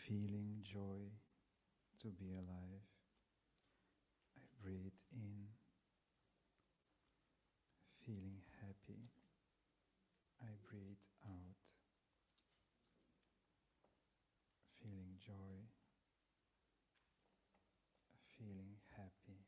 feeling joy to be alive. I breathe in, feeling happy. I breathe out, feeling joy, feeling happy.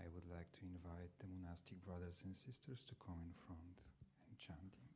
I would like to invite the monastic brothers and sisters to come in front and chanting.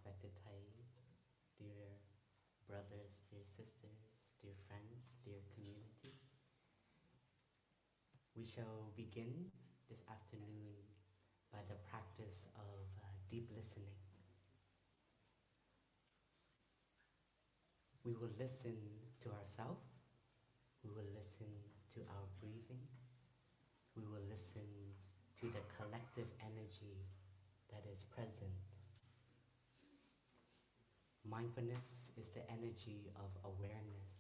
respected Thai, dear brothers, dear sisters, dear friends, dear community. We shall begin this afternoon by the practice of deep listening. We will listen to ourselves, we will listen to our breathing, we will listen to the collective energy that is present. Mindfulness is the energy of awareness.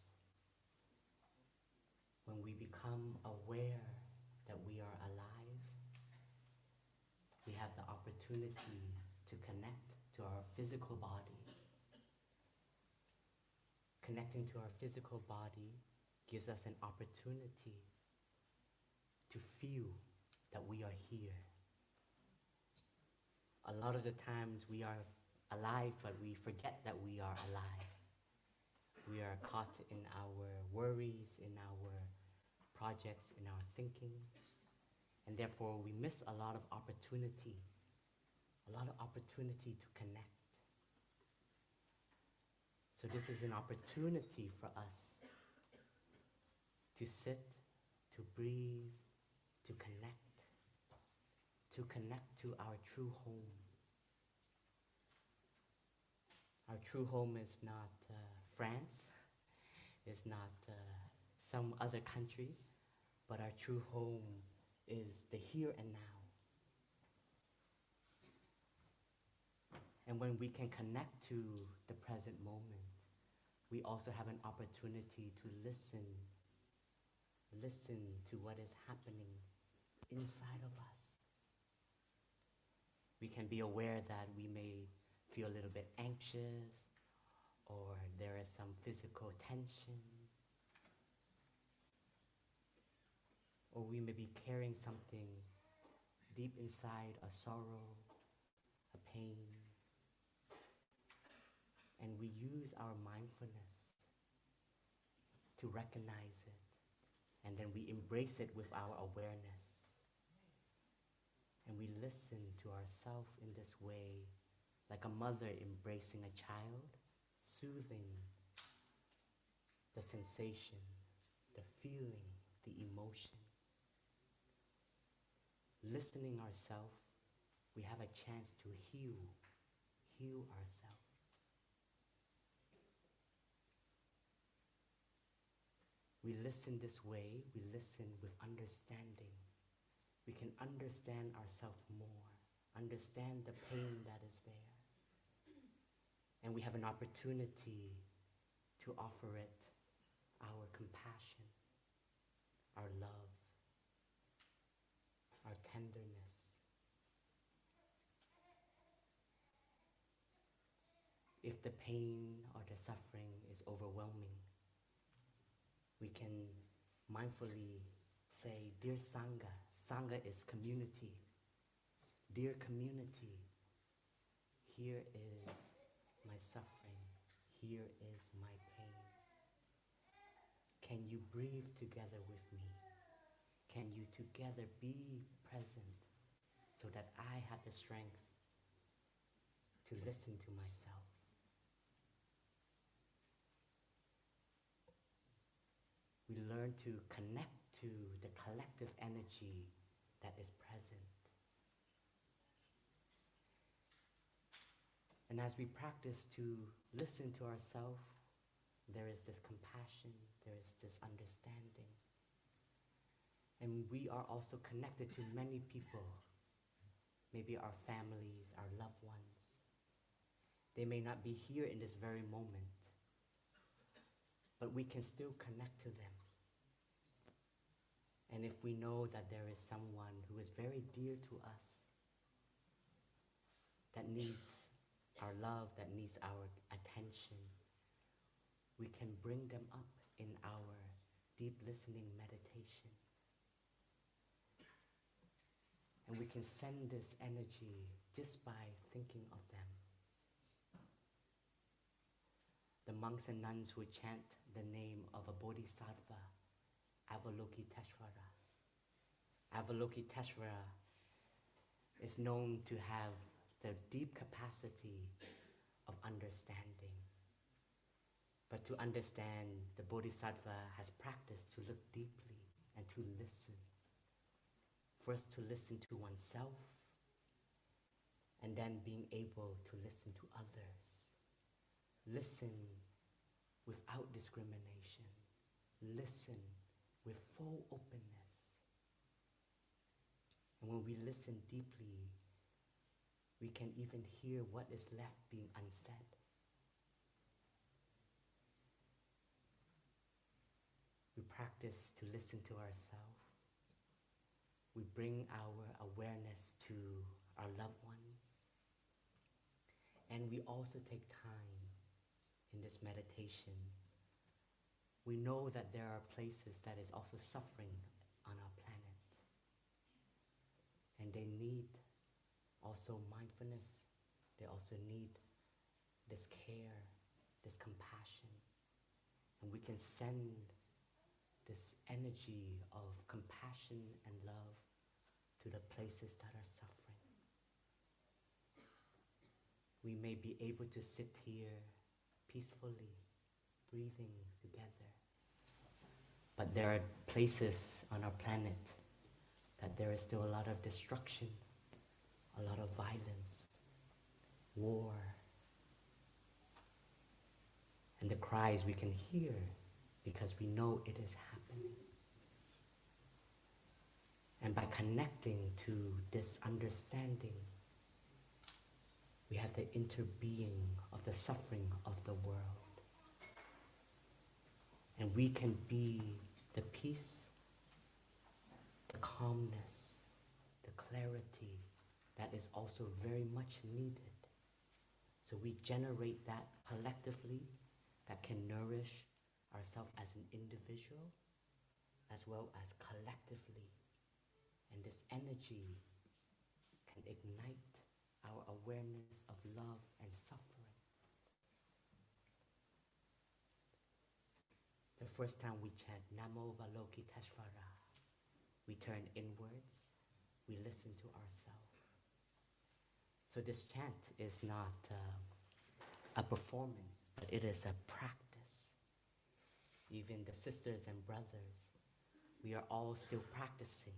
When we become aware that we are alive, we have the opportunity to connect to our physical body. Connecting to our physical body gives us an opportunity to feel that we are here. A lot of the times we are alive, but we forget that we are alive. We are caught in our worries, in our projects, in our thinking, and therefore we miss a lot of opportunity to connect. So this is an opportunity for us to sit, to breathe, to connect to our true home. Our true home is not France, is not some other country, but our true home is the here and now. And when we can connect to the present moment, we also have an opportunity to listen to what is happening inside of us. We can be aware that we may feel a little bit anxious, or there is some physical tension, or we may be carrying something deep inside, a sorrow, a pain, and we use our mindfulness to recognize it, and then we embrace it with our awareness. And we listen to ourselves in this way, like a mother embracing a child, soothing the sensation, the feeling, the emotion. Listening ourselves, we have a chance to heal ourselves. We listen this way, we listen with understanding. We can understand ourselves more, understand the pain that is there. And we have an opportunity to offer it our compassion, our love, our tenderness. If the pain or the suffering is overwhelming, we can mindfully say, dear Sangha, Sangha is community. Dear community, here is my suffering, here is my pain. Can you breathe together with me? Can you together be present so that I have the strength to listen to myself? We learn to connect to the collective energy that is present. And as we practice to listen to ourselves, there is this compassion, there is this understanding. And we are also connected to many people, maybe our families, our loved ones. They may not be here in this very moment, but we can still connect to them. And if we know that there is someone who is very dear to us, that needs our love, that needs our attention, we can bring them up in our deep listening meditation. And we can send this energy just by thinking of them. The monks and nuns would chant the name of a bodhisattva, Avalokiteshvara. Avalokiteshvara is known to have the deep capacity But to understand, the Bodhisattva has practiced to look deeply and to listen. First to listen to oneself, and then being able to listen to others. Listen without discrimination. Listen with full openness. And when we listen deeply, we can even hear what is left being unsaid. We practice to listen to ourselves. We bring our awareness to our loved ones. And we also take time in this meditation. We know that there are places that is also suffering on our planet. And they need also mindfulness. They also need this care, this compassion. And we can send this energy of compassion and love to the places that are suffering. We may be able to sit here peacefully, breathing together. But there are places on our planet that there is still a lot of destruction, a lot of violence, war. And the cries we can hear because we know it is happening. And by connecting to this understanding, we have the interbeing of the suffering of the world. And we can be the peace, the calmness, the clarity that is also very much needed. So we generate that collectively, that can nourish ourselves as an individual, as well as collectively. And this energy can ignite our awareness of love and suffering. The first time we chant Namo Avalokiteshvara, we turn inwards, we listen to ourselves. So this chant is not a performance, but it is a practice. Even the sisters and brothers, we are all still practicing.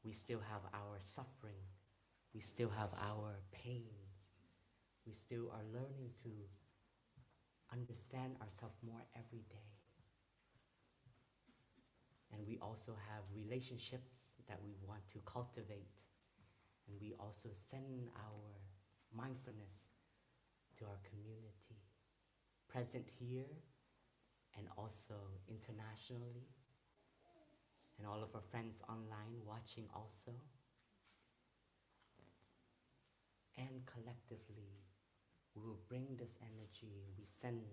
We still have our suffering. We still have our pains. We still are learning to understand ourselves more every day. And we also have relationships that we want to cultivate. And we also send our mindfulness to our community, present here and also internationally, and all of our friends online watching also. And collectively, we will bring this energy, we send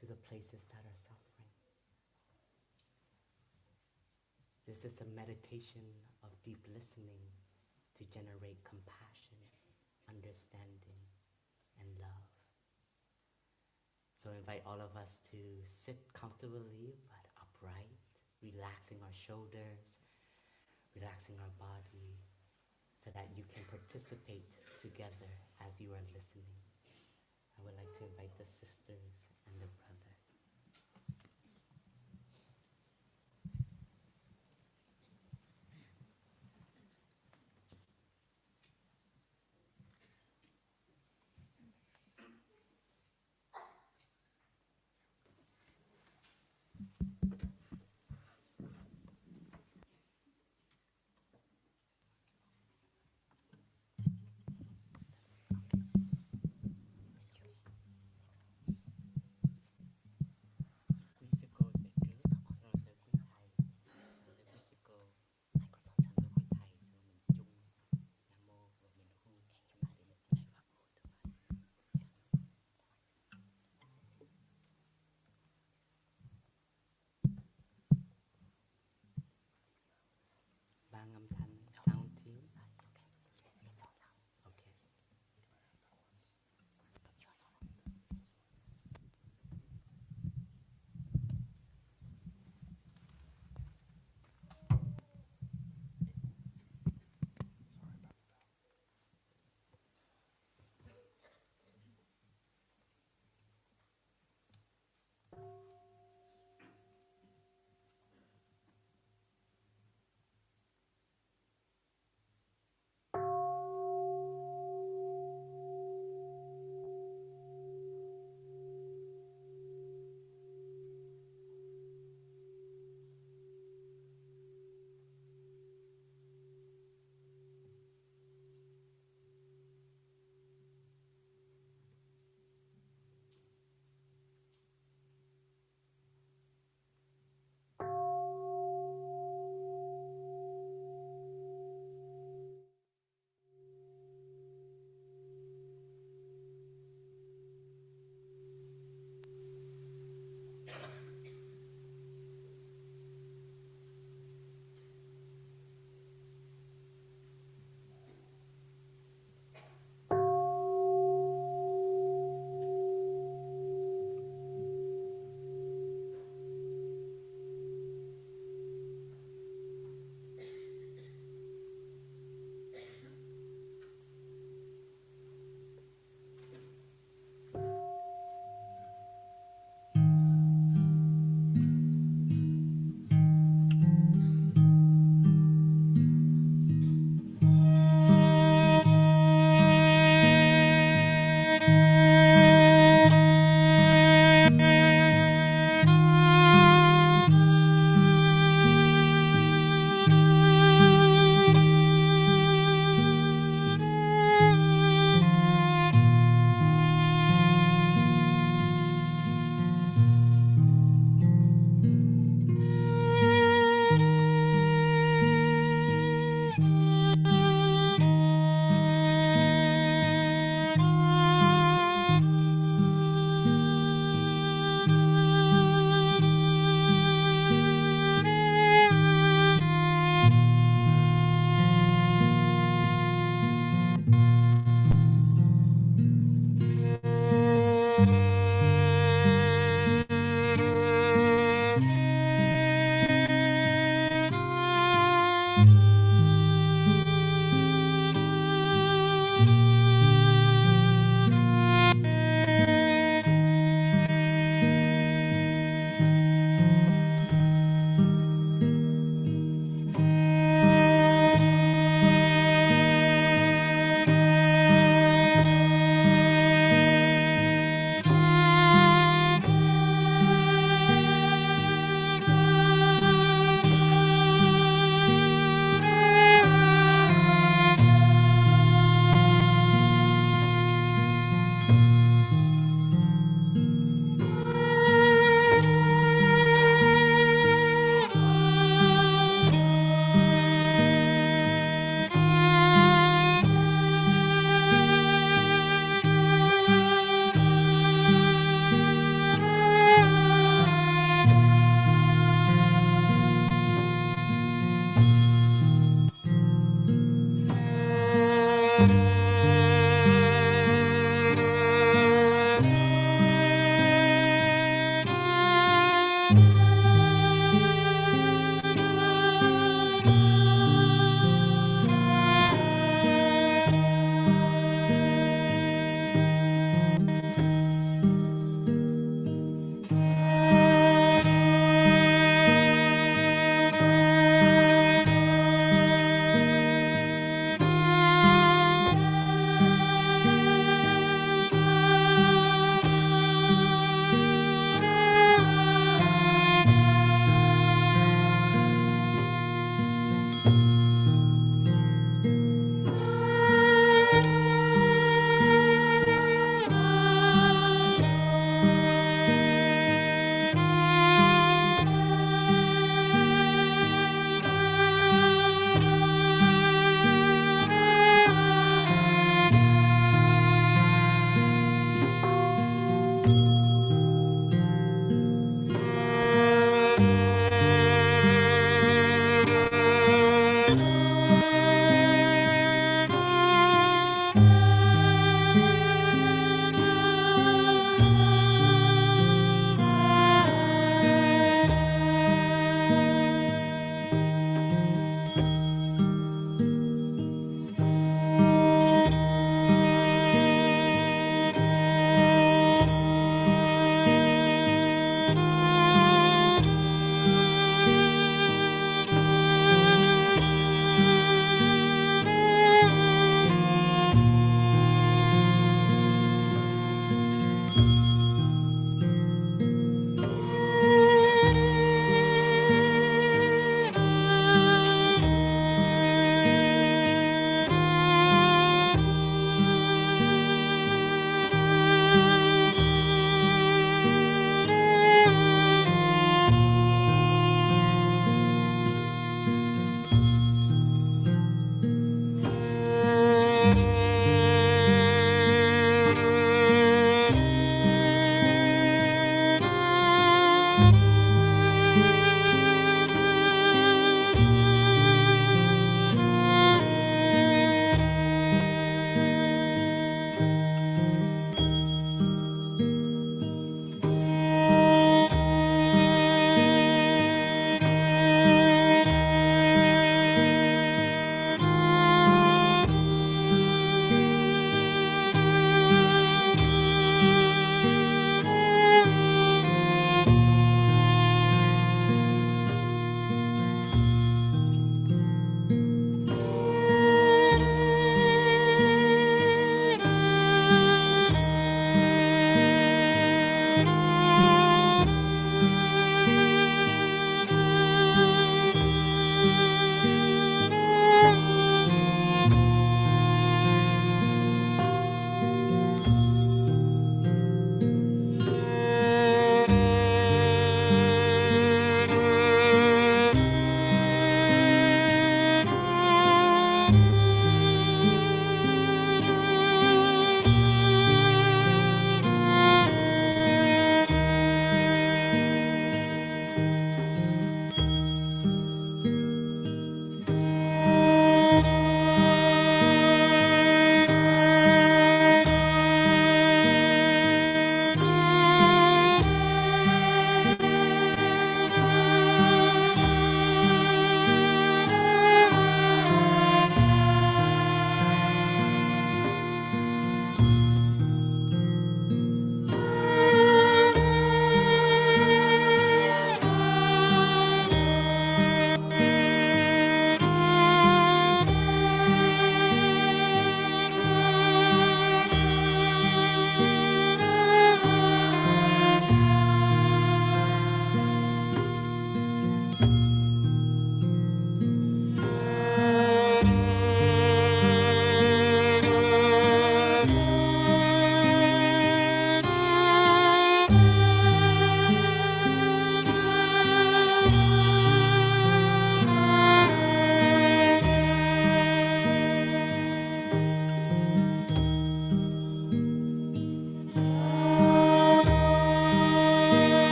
to the places that are suffering. This is a meditation of deep listening to generate compassion, understanding, and love. So I invite all of us to sit comfortably but upright, relaxing our shoulders, relaxing our body, so that you can participate together as you are listening. I would like to invite the sisters and the brothers.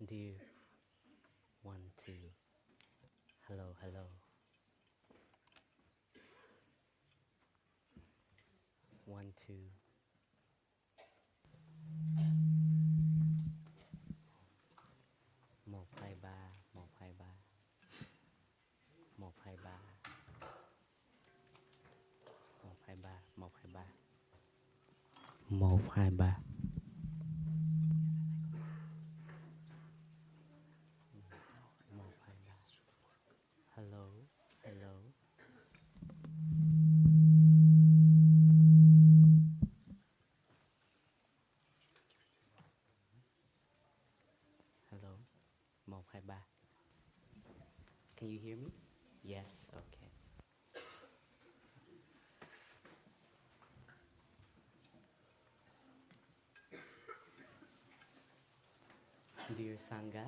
Dear 1, 2. Hello, hello. 1, 2. 1, 2, 3. 1, 2, 3. 1, 2, 3. 1, 2, 3. 1, 2, 3. 1, 2, 3. Hello, hello. Hello. 1, 2, 3. Can you hear me? Yes, okay. Dear Sangha,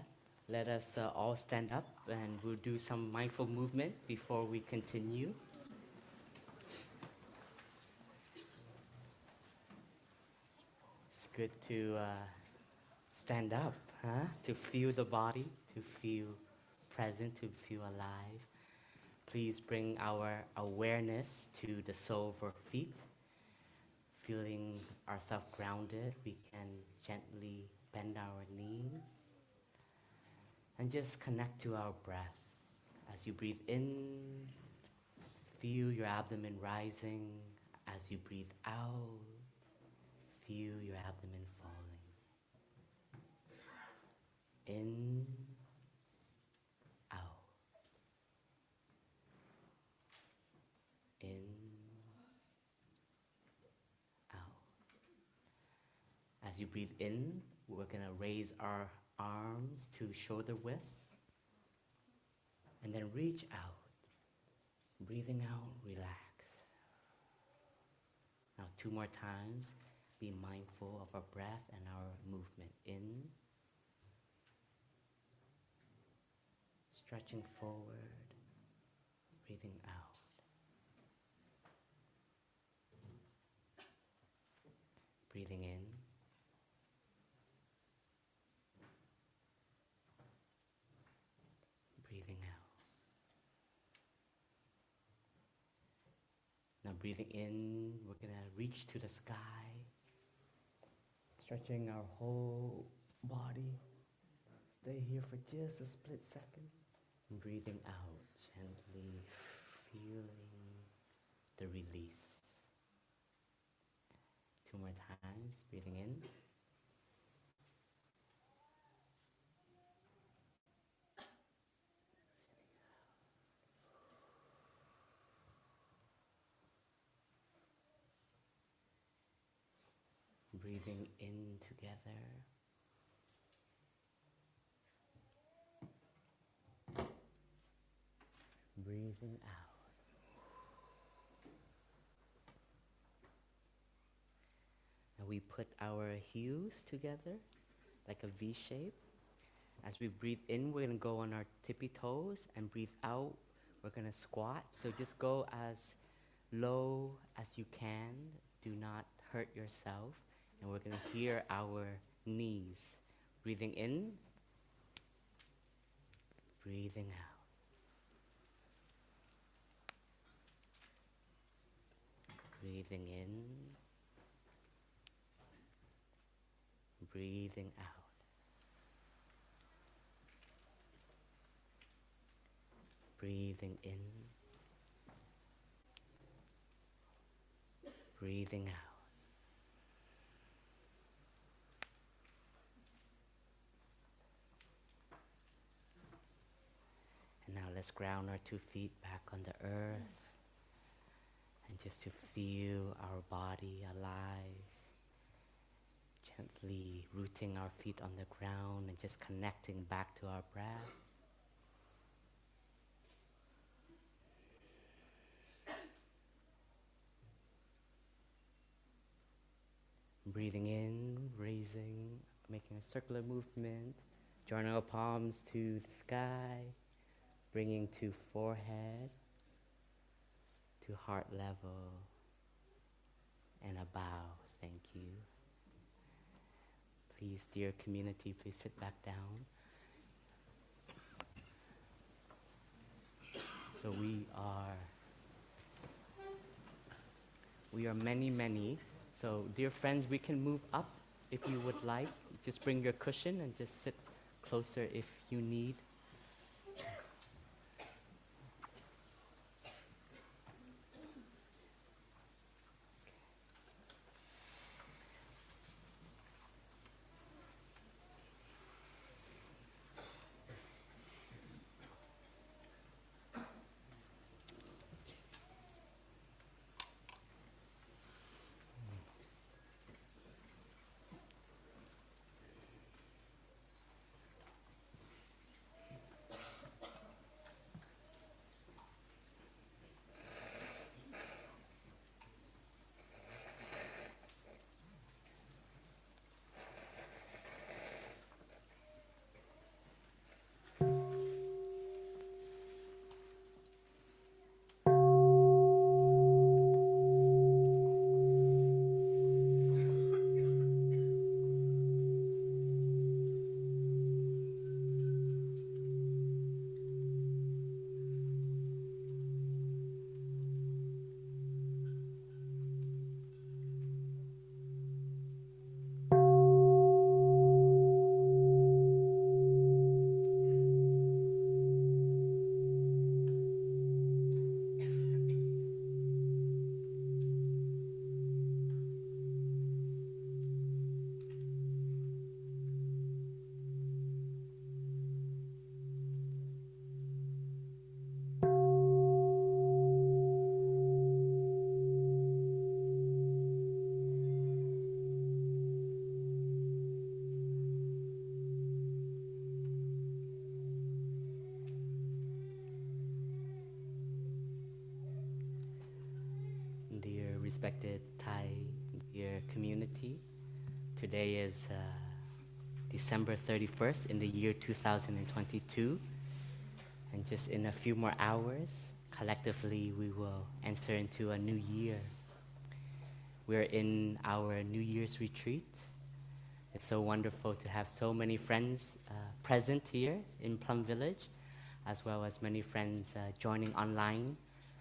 let us all stand up and we'll do some mindful movement before we continue. It's good to stand up, huh? To feel the body, to feel present, to feel alive. Please bring our awareness to the sole of our feet. Feeling ourselves grounded, we can gently bend our knees and just connect to our breath. As you breathe in, feel your abdomen rising. As you breathe out, feel your abdomen falling. In, out. In, out. As you breathe in, we're going to raise our arms to shoulder width. And then reach out. Breathing out, relax. Now 2 more times. Be mindful of our breath and our movement. In. Stretching forward. Breathing out. Breathing in. Breathing out. Now breathing in, we're going to reach to the sky. Stretching our whole body. Stay here for just a split second. And breathing out, gently feeling the release. 2 more times, breathing in. Breathing in together. Breathing out. Now we put our heels together like a V shape. As we breathe in, we're going to go on our tippy toes, and breathe out, we're going to squat. So just go as low as you can. Do not hurt yourself. And we're going to hear our knees. Breathing in, breathing out. Breathing in, breathing out. Breathing in, breathing out. And now let's ground our 2 feet back on the earth. And just to feel our body alive. Gently rooting our feet on the ground and just connecting back to our breath. Breathing in, raising, making a circular movement. Joining our palms to the sky. Bringing to forehead, to heart level, and a bow. Thank you. Please, dear community, please sit back down. So we are many, many. So dear friends, we can move up if you would like. Just bring your cushion and just sit closer if you need. Dear respected Thai dear community, today is December 31st in the year 2022, and just in a few more hours, collectively we will enter into a new year. We're in our New Year's retreat. It's so wonderful to have so many friends present here in Plum Village, as well as many friends joining online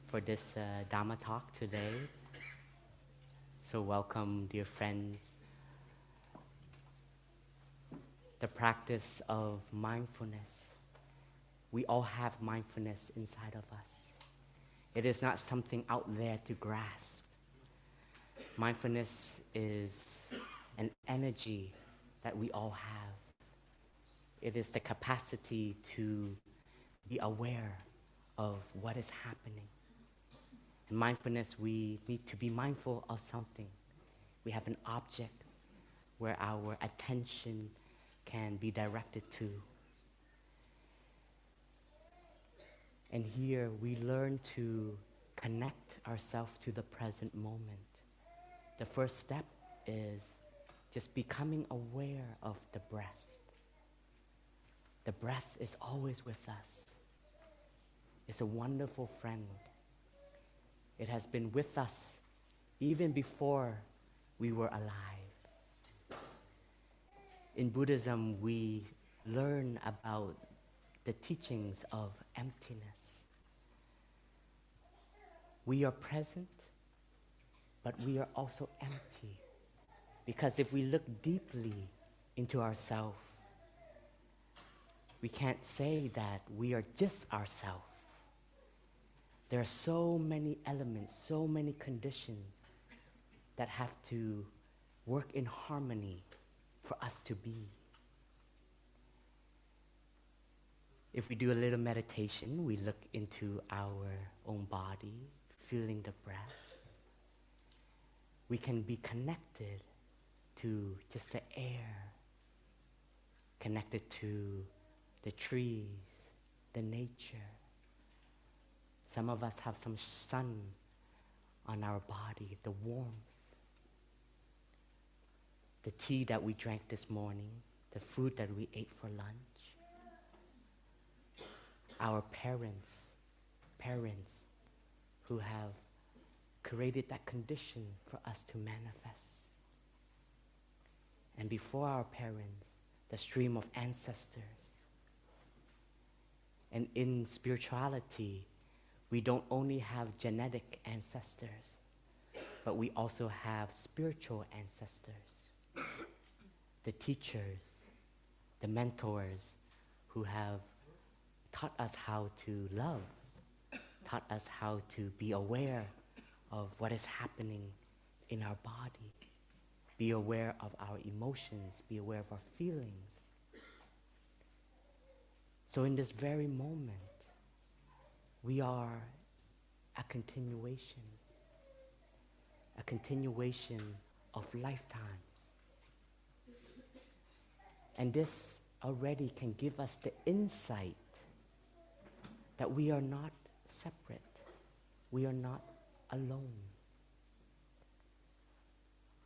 for this Dharma talk today. So welcome, dear friends. The practice of mindfulness. We all have mindfulness inside of us. It is not something out there to grasp. Mindfulness is an energy that we all have. It is the capacity to be aware of what is happening. In mindfulness, we need to be mindful of something. We have an object where our attention can be directed to. And here we learn to connect ourselves to the present moment. The first step is just becoming aware of the breath. The breath is always with us. It's a wonderful friend. It has been with us even before we were alive. In Buddhism, we learn about the teachings of emptiness. We are present, but we are also empty. Because if we look deeply into ourselves, we can't say that we are just ourselves. There are so many elements, so many conditions that have to work in harmony for us to be. If we do a little meditation, we look into our own body, feeling the breath. We can be connected to just the air, connected to the trees, the nature. Some of us have some sun on our body, the warmth. The tea that we drank this morning, the food that we ate for lunch. Our parents who have created that condition for us to manifest. And before our parents, the stream of ancestors. And in spirituality, We don't only have genetic ancestors, but we also have spiritual ancestors. The teachers, the mentors who have taught us how to love, taught us how to be aware of what is happening in our body, be aware of our emotions, be aware of our feelings. So in this very moment, we are a continuation of lifetimes. And this already can give us the insight that we are not separate. We are not alone.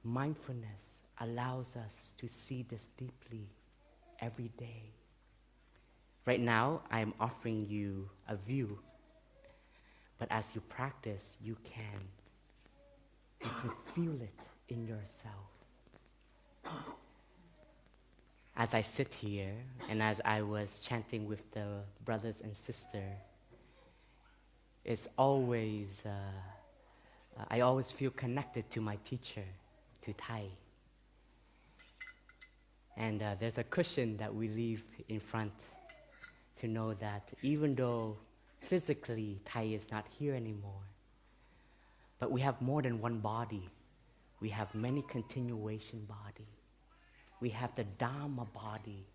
Mindfulness allows us to see this deeply every day. Right now, I am offering you a view, but as you practice, you can feel it in yourself. As I sit here, and as I was chanting with the brothers and sisters, it's always, I always feel connected to my teacher, to Thai. And there's a cushion that we leave in front to know that even though physically Thai is not here anymore, but we have more than one body. We have many continuation body. We have the Dharma body.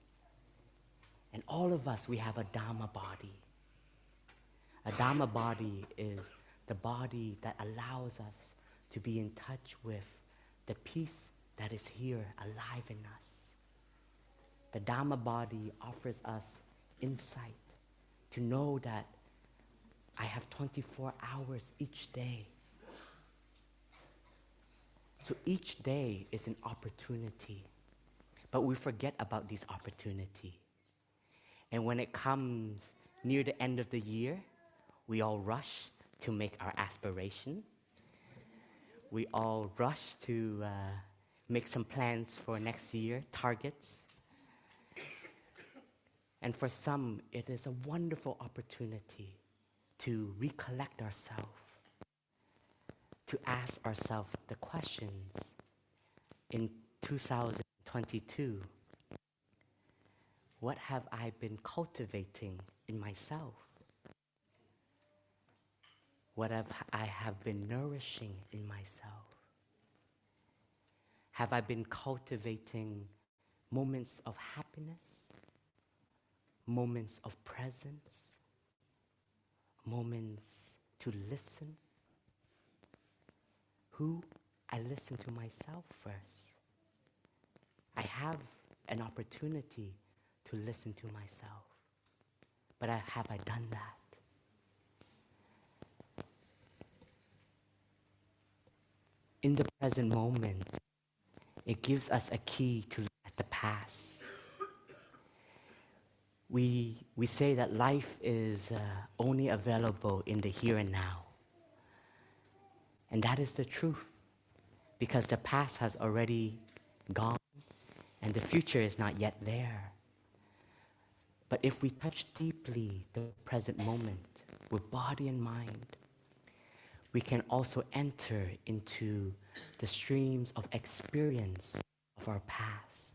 And all of us, we have a Dharma body. A Dharma body is the body that allows us to be in touch with the peace that is here alive in us. The Dharma body offers us insight to know that I have 24 hours each day. So each day is an opportunity, but we forget about this opportunity. And when it comes near the end of the year, we all rush to make our aspiration. We all rush to make some plans for next year, targets. And for some, it is a wonderful opportunity to recollect ourselves, to ask ourselves the questions in 2022. What have I been cultivating in myself? What have I have been nourishing in myself? Have I been cultivating moments of happiness, moments of presence, moments to listen? Who? I listen to myself first. I have an opportunity to listen to myself, but have I done that? In the present moment, it gives us a key to look at the past. We say that life is only available in the here and now. And that is the truth, because the past has already gone and the future is not yet there. But if we touch deeply the present moment with body and mind, we can also enter into the streams of experience of our past.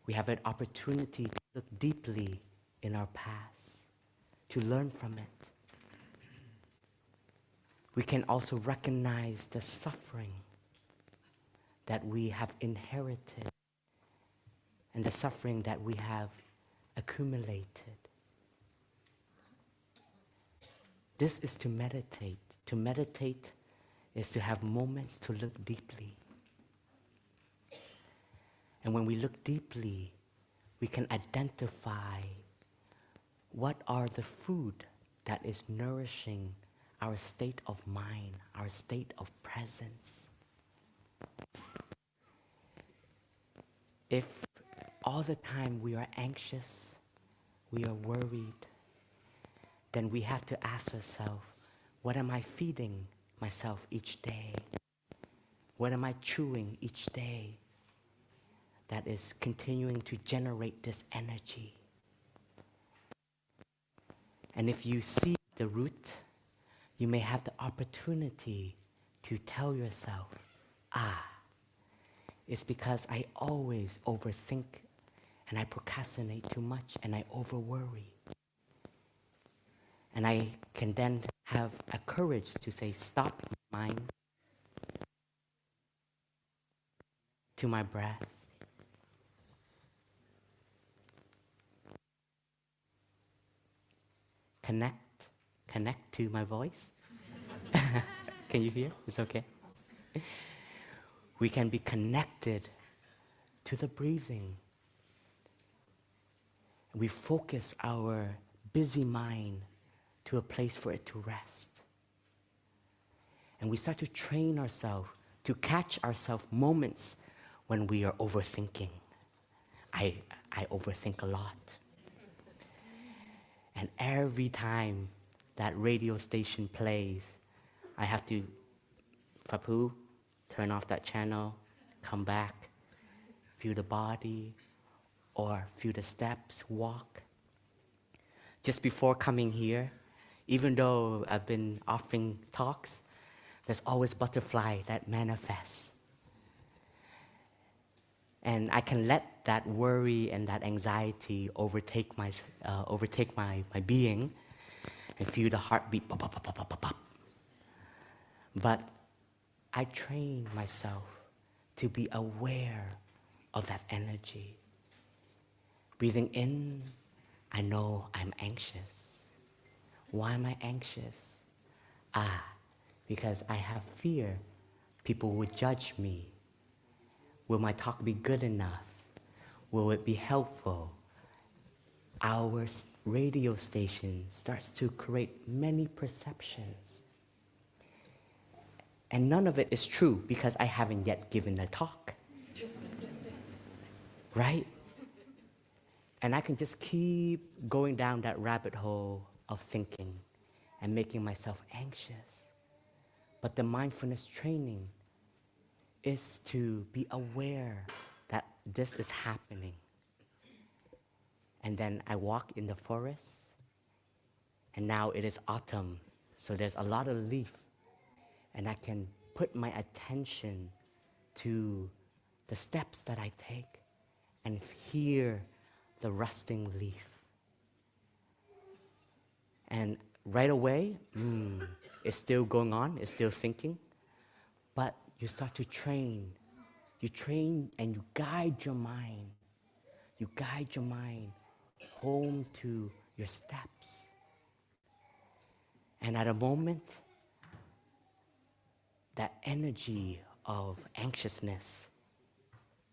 We have an opportunity to look deeply in our past, to learn from it. We can also recognize the suffering that we have inherited and the suffering that we have accumulated. This is to meditate. To meditate is to have moments to look deeply. And when we look deeply, we can identify what are the food that is nourishing our state of mind, our state of presence. If all the time we are anxious, we are worried, then we have to ask ourselves, what am I feeding myself each day? What am I chewing each day that is continuing to generate this energy? And if you see the root, you may have the opportunity to tell yourself, it's because I always overthink and I procrastinate too much and I overworry. And I can then have a courage to say, stop, mind, to my breath. Connect to my voice. Can you hear? It's okay. We can be connected to the breathing. We focus our busy mind to a place for it to rest. And we start to train ourselves to catch ourselves moments when we are overthinking. I overthink a lot. And every time that radio station plays, I have to, Phap, turn off that channel, come back, feel the body, or feel the steps, walk. Just before coming here, even though I've been offering talks, there's always butterfly that manifests. And I can let that worry and that anxiety overtake my being and feel the heartbeat, pop, pop, pop, pop, pop, pop. But I train myself to be aware of that energy. Breathing in, I know I'm anxious. Why am I anxious? Because I have fear people would judge me. Will my talk be good enough? Will it be helpful? Our radio station starts to create many perceptions. And none of it is true because I haven't yet given a talk. Right? And I can just keep going down that rabbit hole of thinking and making myself anxious. But the mindfulness training is to be aware that this is happening. And then I walk in the forest, and now it is autumn, so there's a lot of leaf, and I can put my attention to the steps that I take and hear the rusting leaf. And right away, it's still going on, it's still thinking, but you start to train. You train and you guide your mind. You guide your mind home to your steps. And at a moment, that energy of anxiousness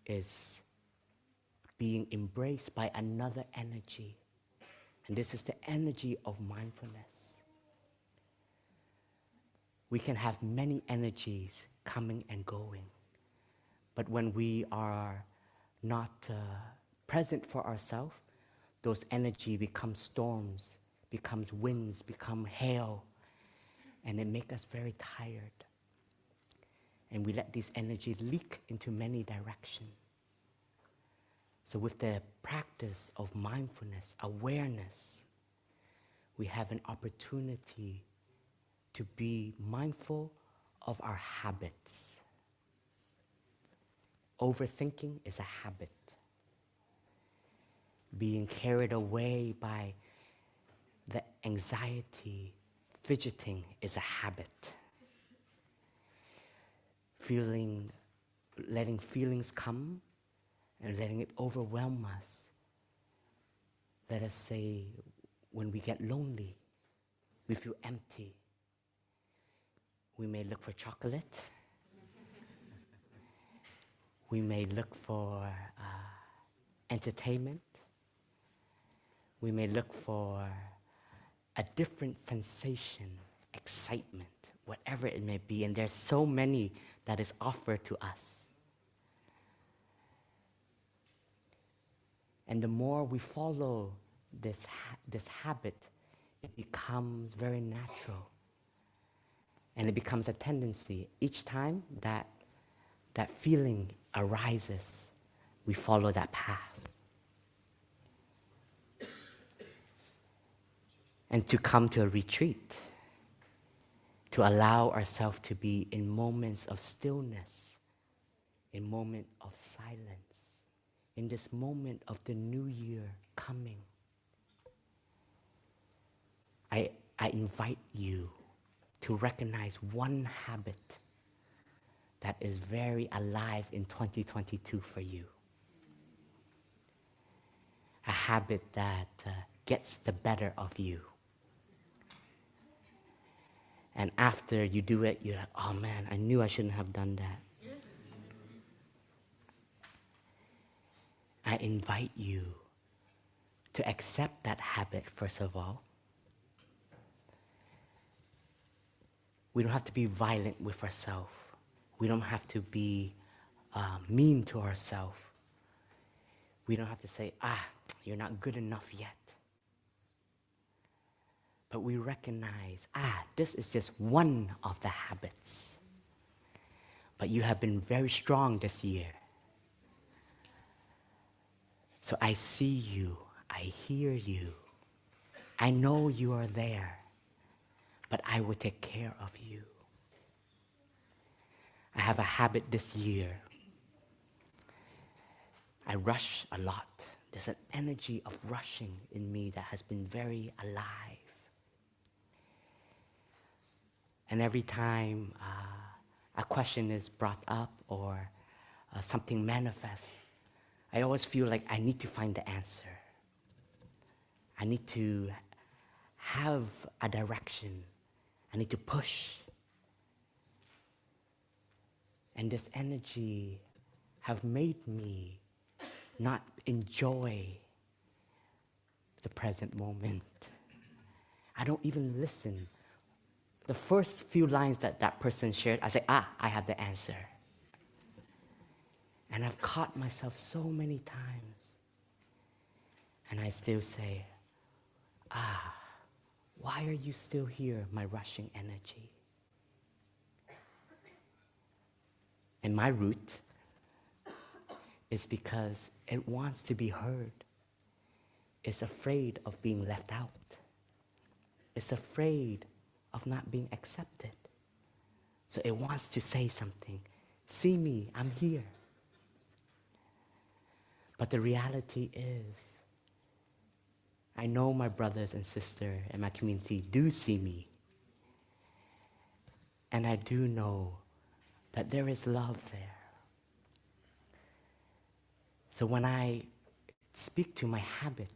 is being embraced by another energy. And this is the energy of mindfulness. We can have many energies coming and going. But when we are not present for ourselves, those energy become storms, becomes winds, become hail, and they make us very tired. And we let this energy leak into many directions. So with the practice of mindfulness, awareness, we have an opportunity to be mindful of our habits. Overthinking is a habit. Being carried away by the anxiety, fidgeting is a habit. Letting feelings come and letting it overwhelm us. Let us say, when we get lonely, we feel empty. We may look for chocolate. We may look for entertainment. We may look for a different sensation, excitement, whatever it may be. And there's so many that is offered to us. And the more we follow this habit, it becomes very natural. And it becomes a tendency. Each time that feeling arises, we follow that path. and to come to a retreat, to allow ourselves to be in moments of stillness, in moment of silence, in this moment of the new year coming. I invite you to recognize one habit that is very alive in 2022 for you. A habit that gets the better of you. And after you do it, you're like, oh man, I knew I shouldn't have done that. Yes. I invite you to accept that habit, first of all. We don't have to be violent with ourselves. We don't have to be mean to ourselves. We don't have to say, you're not good enough yet. But we recognize, this is just one of the habits. But you have been very strong this year. So I see you, I hear you. I know you are there, but I will take care of you. I have a habit this year. I rush a lot. There's an energy of rushing in me that has been very alive. And every time a question is brought up or something manifests, I always feel like I need to find the answer. I need to have a direction. I need to push. And this energy have made me not enjoy the present moment. I don't even listen. The first few lines that person shared, I say, I have the answer. And I've caught myself so many times. And I still say, why are you still here, my rushing energy? And my root is because it wants to be heard. It's afraid of being left out. It's afraid of not being accepted. So it wants to say something. See me, I'm here. But the reality is, I know my brothers and sisters in my community do see me. And I do know that there is love there. So when I speak to my habit,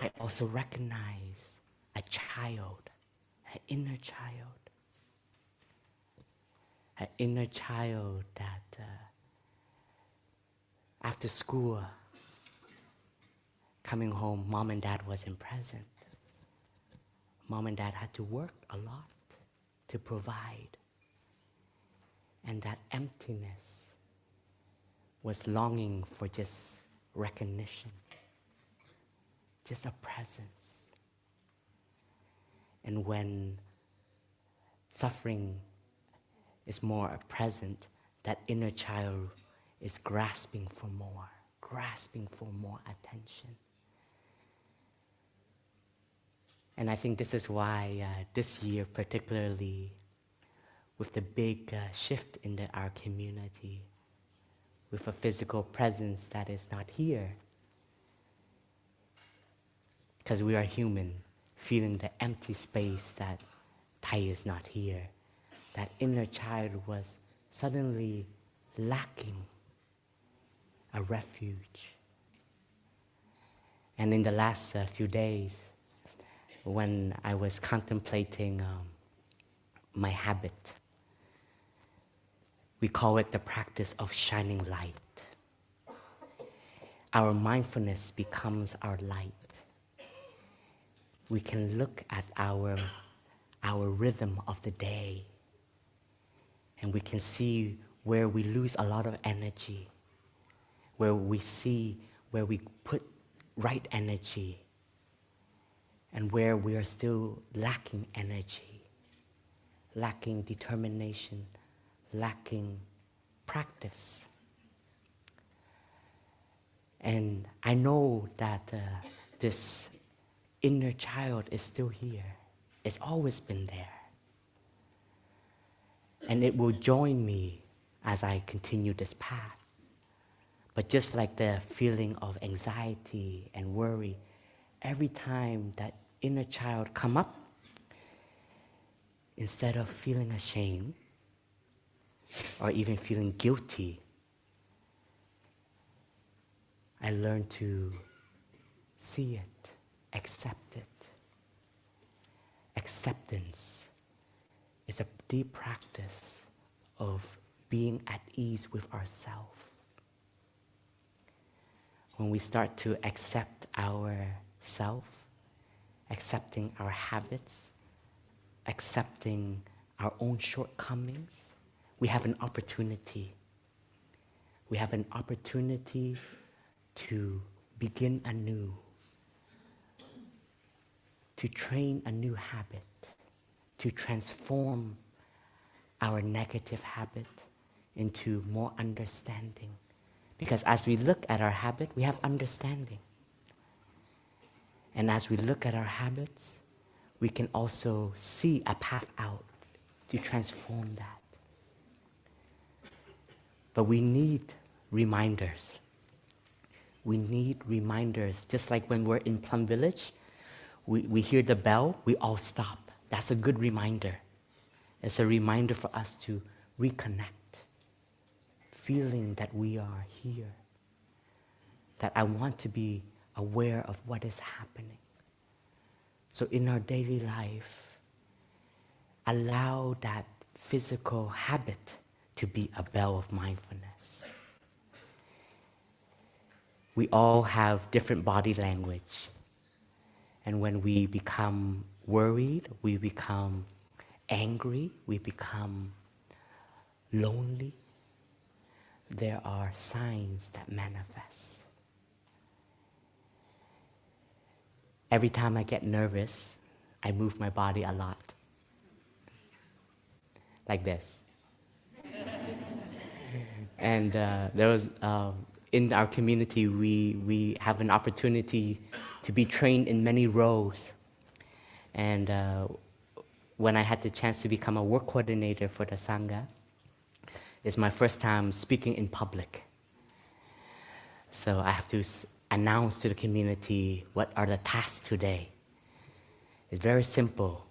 I also recognize a child, an inner child. An inner child that after school, coming home, mom and dad wasn't present. Mom and dad had to work a lot to provide. And that emptiness was longing for just recognition, just a presence. And when suffering is more present, that inner child is grasping for more attention. And I think this is why this year particularly, with the big shift in our community, with a physical presence that is not here, because we are human, feeling the empty space that Thai is not here, that inner child was suddenly lacking a refuge. And in the last few days, when I was contemplating my habit, we call it the practice of shining light. Our mindfulness becomes our light. We can look at our rhythm of the day, and we can see where we lose a lot of energy, where we see where we put right energy, and where we are still lacking energy, lacking determination, lacking practice. And I know that this inner child is still here. It's always been there. And it will join me as I continue this path. But just like the feeling of anxiety and worry, every time that inner child come up, instead of feeling ashamed or even feeling guilty, I learn to see it, accept it. Acceptance is a deep practice of being at ease with ourselves. When we start to accept ourself, accepting our habits, accepting our own shortcomings, we have an opportunity. We have an opportunity to begin anew, to train a new habit, to transform our negative habit into more understanding. Because as we look at our habit, we have understanding. And as we look at our habits, we can also see a path out to transform that. But we need reminders. We need reminders. Just like when we're in Plum Village, we hear the bell, we all stop. That's a good reminder. It's a reminder for us to reconnect, feeling that we are here, that I want to be aware of what is happening. So in our daily life, allow that physical habit to be a bell of mindfulness. We all have different body language. And when we become worried, we become angry, we become lonely, there are signs that manifest. Every time I get nervous, I move my body a lot. Like this. And there was, in our community, we have an opportunity to be trained in many roles. And when I had the chance to become a work coordinator for the Sangha, it's my first time speaking in public. So I have to announce to the community what are the tasks today. It's very simple,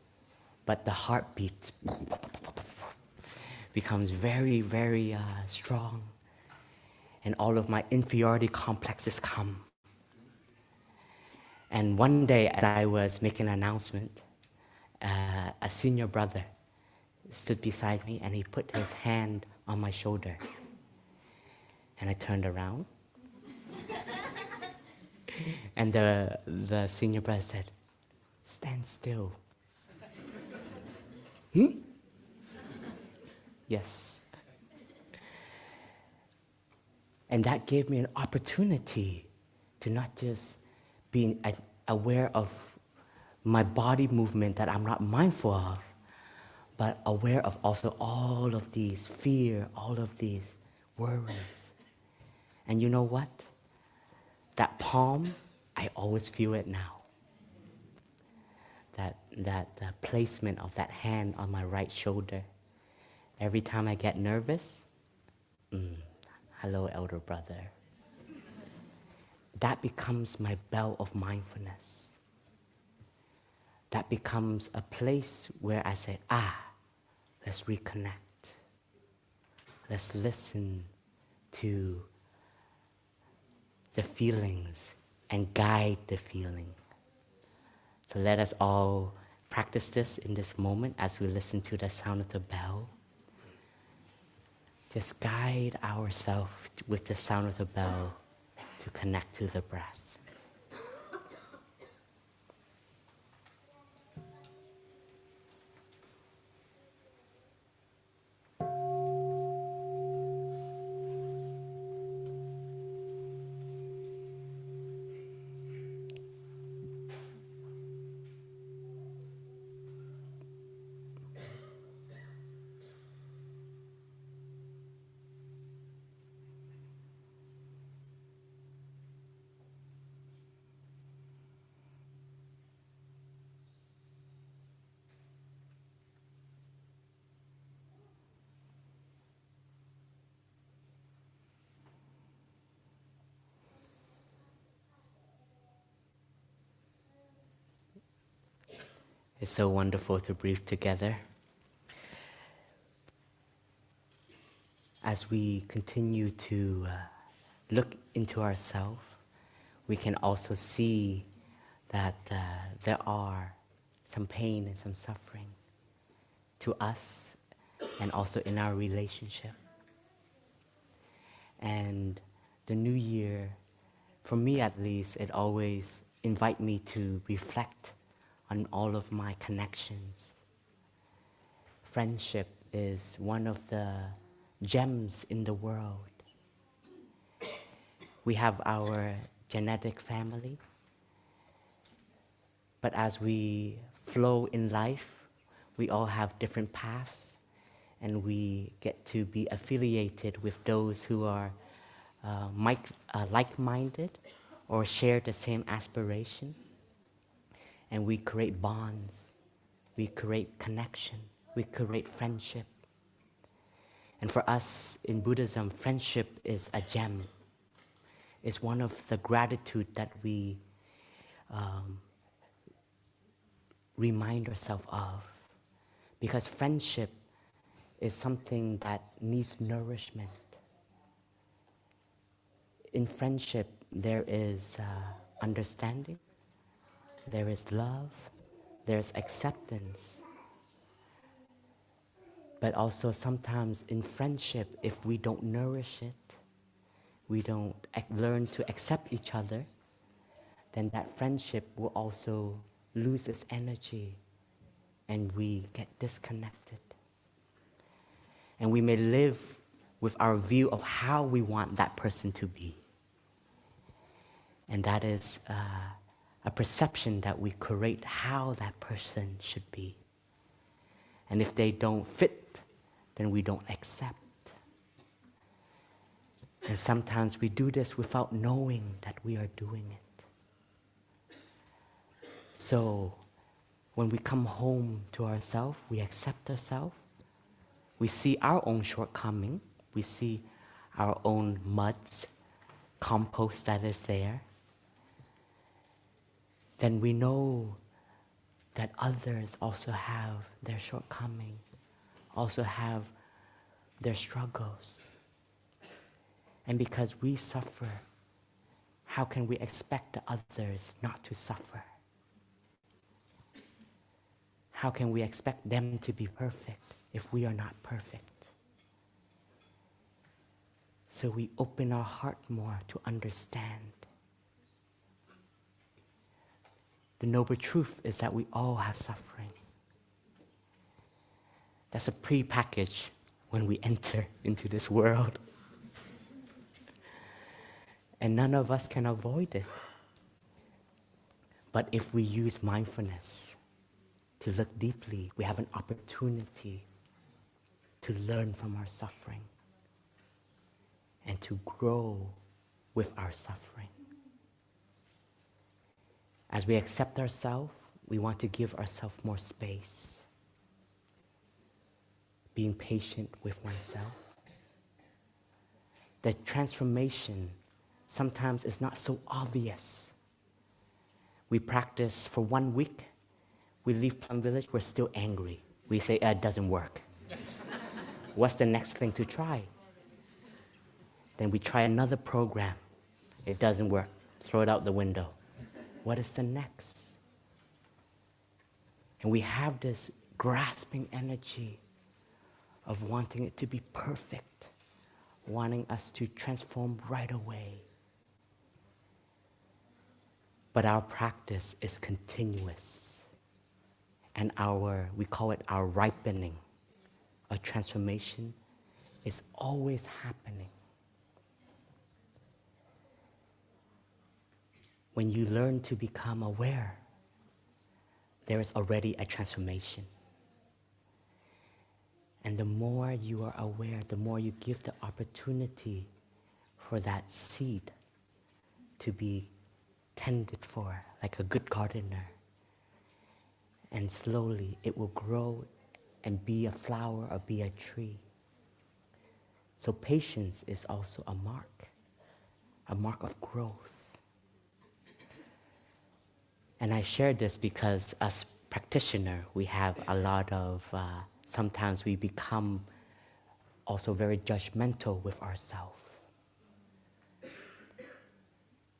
but the heartbeat becomes very, very strong. And all of my inferiority complexes come. And one day, as I was making an announcement, a senior brother stood beside me and he put his hand on my shoulder. And I turned around. And the senior brother said, "Stand still." Yes. And that gave me an opportunity to not just be aware of my body movement that I'm not mindful of, but aware of also all of these fear, all of these worries. And you know what? That palm, I always feel it now. That placement of that hand on my right shoulder. Every time I get nervous, hello, elder brother. That becomes my bell of mindfulness. That becomes a place where I say, let's reconnect. Let's listen to the feelings and guide the feeling. So let us all practice this in this moment as we listen to the sound of the bell. Just guide ourselves with the sound of the bell to connect to the breath. It's so wonderful to breathe together. As we continue to look into ourselves, we can also see that there are some pain and some suffering to us and also in our relationship. And the new year, for me at least, it always invites me to reflect on all of my connections. Friendship is one of the gems in the world. We have our genetic family, but as we flow in life, we all have different paths, and we get to be affiliated with those who are like-minded or share the same aspiration. And we create bonds, we create connection, we create friendship. And for us in Buddhism, friendship is a gem. It's one of the gratitude that we remind ourselves of. Because friendship is something that needs nourishment. In friendship, there is understanding, there is love, there's acceptance. But also sometimes in friendship, if we don't nourish it, we don't learn to accept each other, then that friendship will also lose its energy and we get disconnected. And we may live with our view of how we want that person to be. And that is a perception that we create how that person should be. And if they don't fit, then we don't accept. And sometimes we do this without knowing that we are doing it. So when we come home to ourselves, we accept ourselves. We see our own shortcoming. We see our own muds, compost that is there. Then we know that others also have their shortcoming, also have their struggles. And because we suffer, how can we expect the others not to suffer? How can we expect them to be perfect if we are not perfect? So we open our heart more to understand. The noble truth is that we all have suffering. That's a pre-package when we enter into this world. And none of us can avoid it. But if we use mindfulness to look deeply, we have an opportunity to learn from our suffering and to grow with our suffering. As we accept ourselves, we want to give ourselves more space. Being patient with oneself. The transformation sometimes is not so obvious. We practice for 1 week, we leave Plum Village, we're still angry. We say, it doesn't work. What's the next thing to try? Then we try another program. It doesn't work. Throw it out the window. What is the next? And we have this grasping energy of wanting it to be perfect, wanting us to transform right away. But our practice is continuous. And we call it our ripening. Our transformation is always happening. When you learn to become aware, there is already a transformation. And the more you are aware, the more you give the opportunity for that seed to be tended for, like a good gardener. And slowly it will grow and be a flower or be a tree. So patience is also a mark of growth. And I share this because as practitioner, we have a lot of, sometimes we become also very judgmental with ourselves.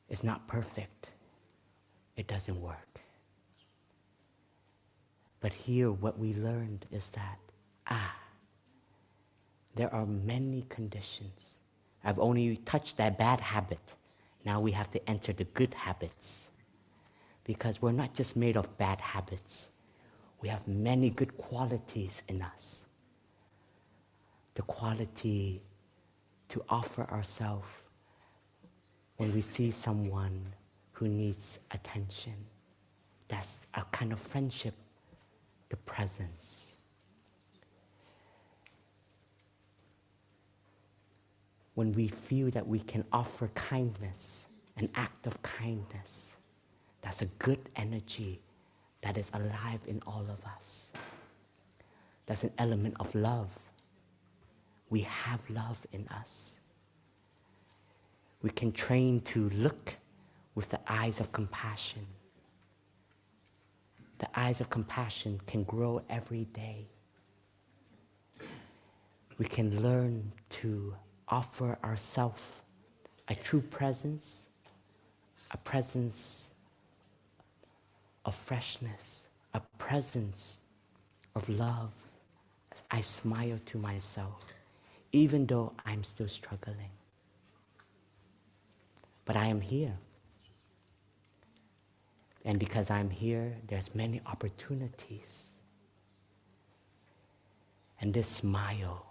It's not perfect. It doesn't work. But here what we learned is that, there are many conditions. I've only touched that bad habit. Now we have to enter the good habits. Because we're not just made of bad habits. We have many good qualities in us. The quality to offer ourselves when we see someone who needs attention. That's a kind of friendship, the presence. When we feel that we can offer kindness, an act of kindness, that's a good energy that is alive in all of us. That's an element of love. We have love in us. We can train to look with the eyes of compassion. The eyes of compassion can grow every day. We can learn to offer ourselves a true presence, a presence of freshness, a presence of love as I smile to myself, even though I'm still struggling. But I am here. And because I'm here, there's many opportunities. And this smile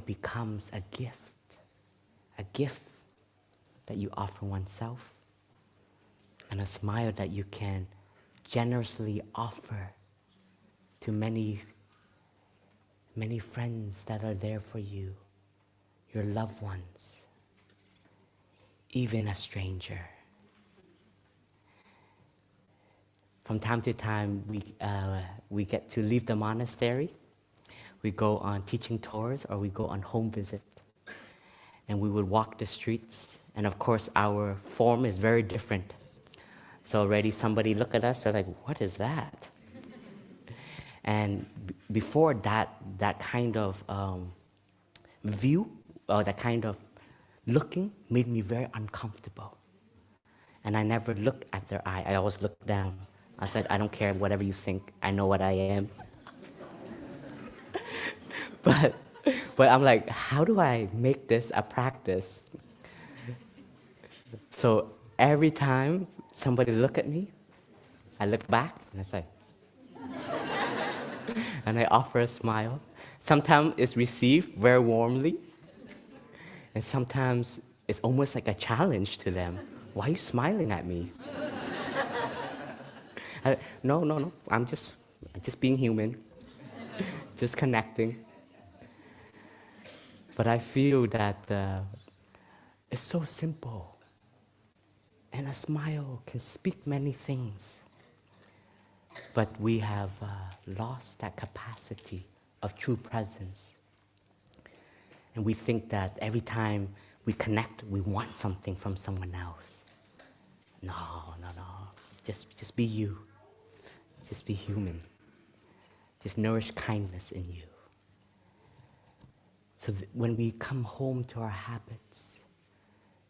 becomes a gift that you offer oneself, and a smile that you can generously offer to many, many friends that are there for you, your loved ones, even a stranger. From time to time, we get to leave the monastery. We go on teaching tours or we go on home visit. And we would walk the streets. And of course, our form is very different. So already somebody look at us, they're like, what is that? And before that kind of view, or that kind of looking made me very uncomfortable. And I never looked at their eye. I always looked down. I said, I don't care whatever you think. I know what I am. But I'm like, how do I make this a practice? So every time somebody look at me, I look back and I say, and I offer a smile. Sometimes it's received very warmly, and sometimes it's almost like a challenge to them. Why are you smiling at me? No, I'm just being human, just connecting. But I feel that it's so simple. And a smile can speak many things. But we have lost that capacity of true presence. And we think that every time we connect, we want something from someone else. No. Just be you. Just be human. Just nourish kindness in you. So when we come home to our habits,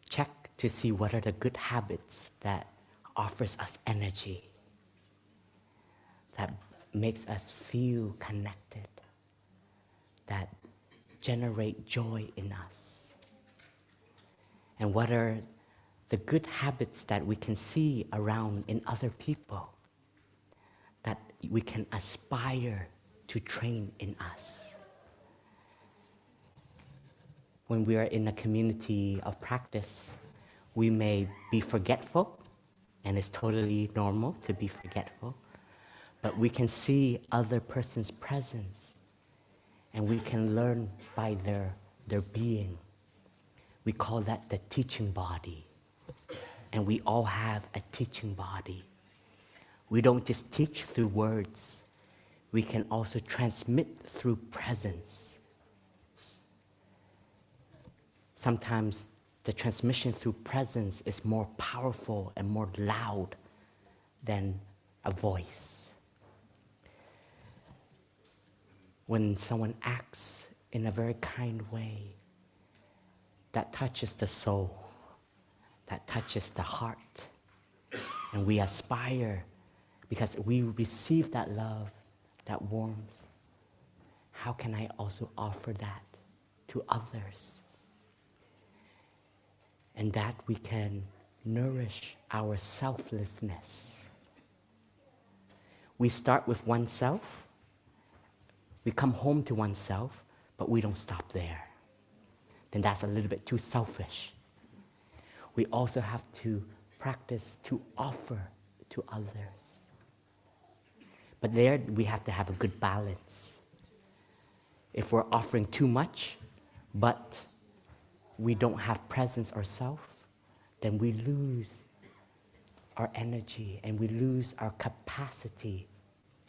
check to see what are the good habits that offers us energy, that makes us feel connected, that generate joy in us. And what are the good habits that we can see around in other people, that we can aspire to train in us. When we are in a community of practice, we may be forgetful, and it's totally normal to be forgetful, but we can see other person's presence, and we can learn by their being. We call that the teaching body, and we all have a teaching body. We don't just teach through words, we can also transmit through presence. Sometimes the transmission through presence is more powerful and more loud than a voice. When someone acts in a very kind way, that touches the soul, that touches the heart. And we aspire, because we receive that love, that warmth. How can I also offer that to others? And that we can nourish our selflessness. We start with oneself, we come home to oneself, but we don't stop there. Then that's a little bit too selfish. We also have to practice to offer to others. But there we have to have a good balance. If we're offering too much, but we don't have presence ourselves, then we lose our energy and we lose our capacity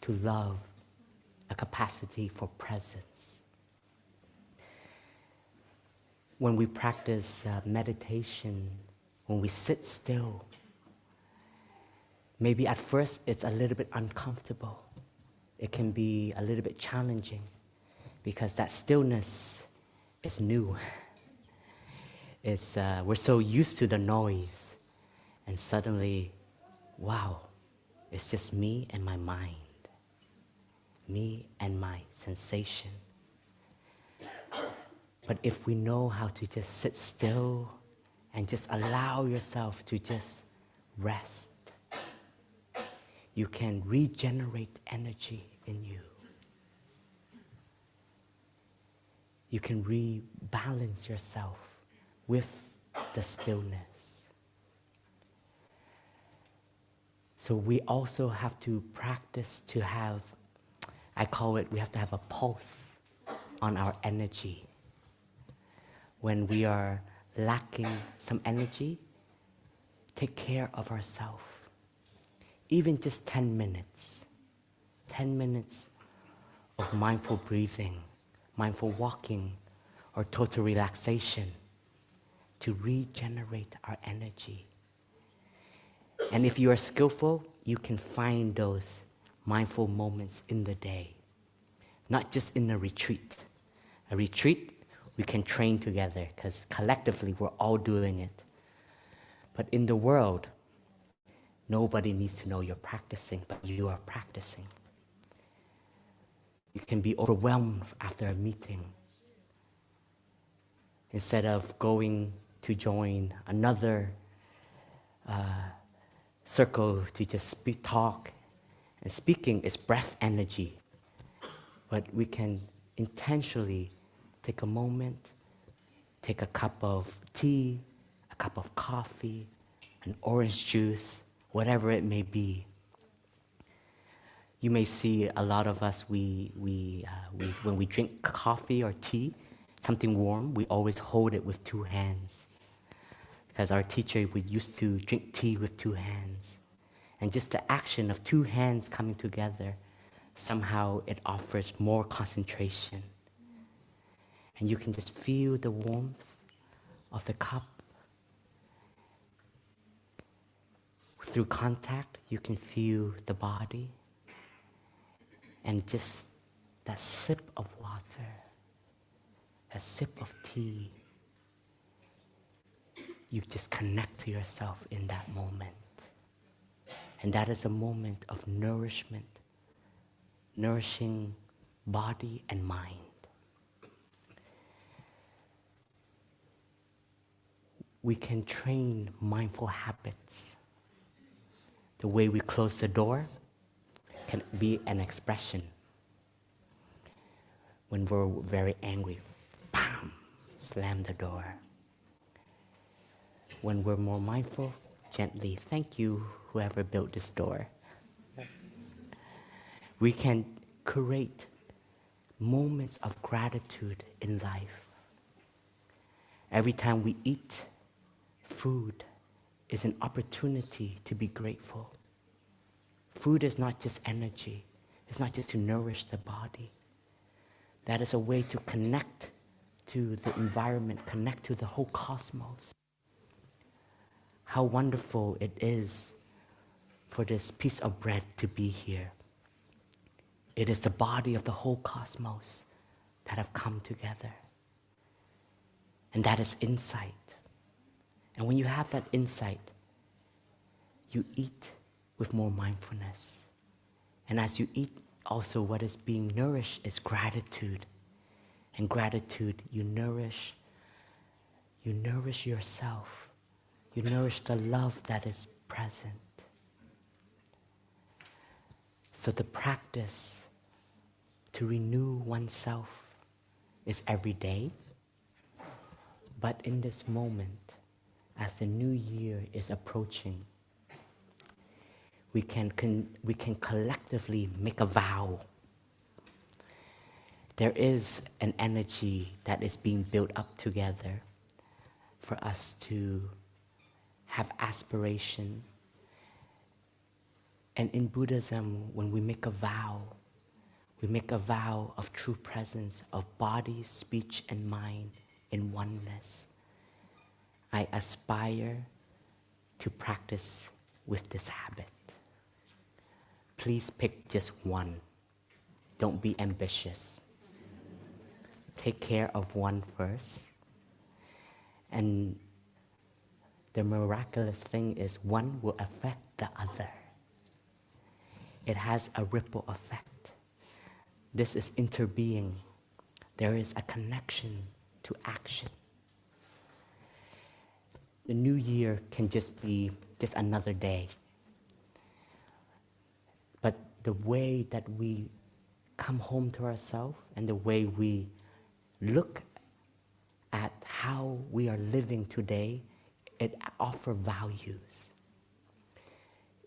to love, a capacity for presence. When we practice meditation, when we sit still, maybe at first it's a little bit uncomfortable. It can be a little bit challenging because that stillness is new. We're so used to the noise, and suddenly, wow, it's just me and my mind, me and my sensation. But if we know how to just sit still and just allow yourself to just rest, you can regenerate energy in you. You can rebalance yourself with the stillness. So we also have to practice to have, I call it, we have to have a pulse on our energy. When we are lacking some energy, take care of ourselves. Even just 10 minutes of mindful breathing, mindful walking, or total relaxation to regenerate our energy. And if you are skillful, you can find those mindful moments in the day, not just in a retreat. A retreat, we can train together because collectively we're all doing it. But in the world, nobody needs to know you're practicing, but you are practicing. You can be overwhelmed after a meeting. Instead of going to join another circle to just talk, and speaking is breath energy. But we can intentionally take a moment, take a cup of tea, a cup of coffee, an orange juice, whatever it may be. You may see a lot of us, when we drink coffee or tea, something warm, we always hold it with 2 hands. Because our teacher used to drink tea with 2 hands. And just the action of 2 hands coming together, somehow it offers more concentration. And you can just feel the warmth of the cup. Through contact, you can feel the body. And just that sip of water, a sip of tea, you just connect to yourself in that moment. And that is a moment of nourishment, nourishing body and mind. We can train mindful habits. The way we close the door can be an expression. When we're very angry, bam, slam the door. When we're more mindful, gently, thank you, whoever built this door. We can create moments of gratitude in life. Every time we eat, food is an opportunity to be grateful. Food is not just energy. It's not just to nourish the body. That is a way to connect to the environment, connect to the whole cosmos. How wonderful it is for this piece of bread to be here. It is the body of the whole cosmos that have come together. And that is insight. And when you have that insight, you eat with more mindfulness. And as you eat, also what is being nourished is gratitude. And gratitude, you nourish yourself. You nourish the love that is present. So the practice to renew oneself is every day. But in this moment, as the new year is approaching, we can collectively make a vow. There is an energy that is being built up together for us to have aspiration. And in Buddhism, when we make a vow of true presence of body, speech, and mind in oneness. I aspire to practice with this habit. Please pick just one. Don't be ambitious. Take care of one first. And the miraculous thing is one will affect the other. It has a ripple effect. This is interbeing. There is a connection to action. The new year can just be just another day. But the way that we come home to ourselves and the way we look at how we are living today, it offers values.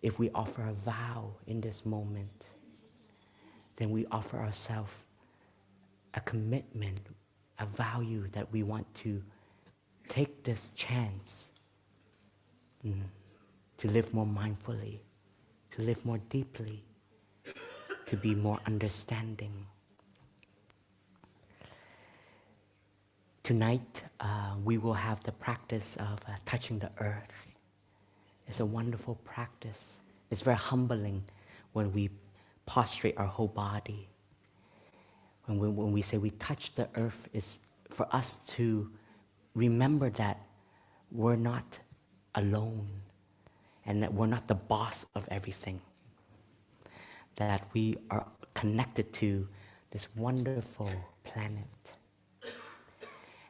If we offer a vow in this moment, then we offer ourselves a commitment, a value that we want to take this chance to live more mindfully, to live more deeply, to be more understanding. Tonight, we will have the practice of touching the earth. It's a wonderful practice. It's very humbling when we prostrate our whole body. When we say we touch the earth, is for us to remember that we're not alone and that we're not the boss of everything. That we are connected to this wonderful planet.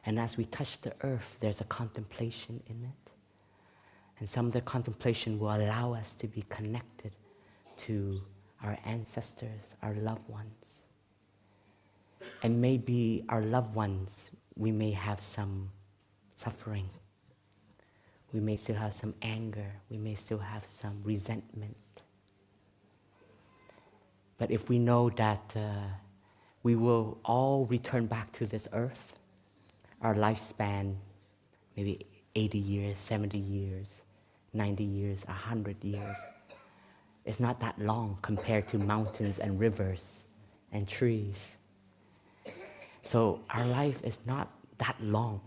And as we touch the earth, there's a contemplation in it. And some of the contemplation will allow us to be connected to our ancestors, our loved ones. And maybe our loved ones, we may have some suffering. We may still have some anger. We may still have some resentment. But if we know that we will all return back to this earth, our lifespan, maybe 80 years, 70 years, 90 years, 100 years, it's not that long compared to mountains and rivers and trees. So our life is not that long.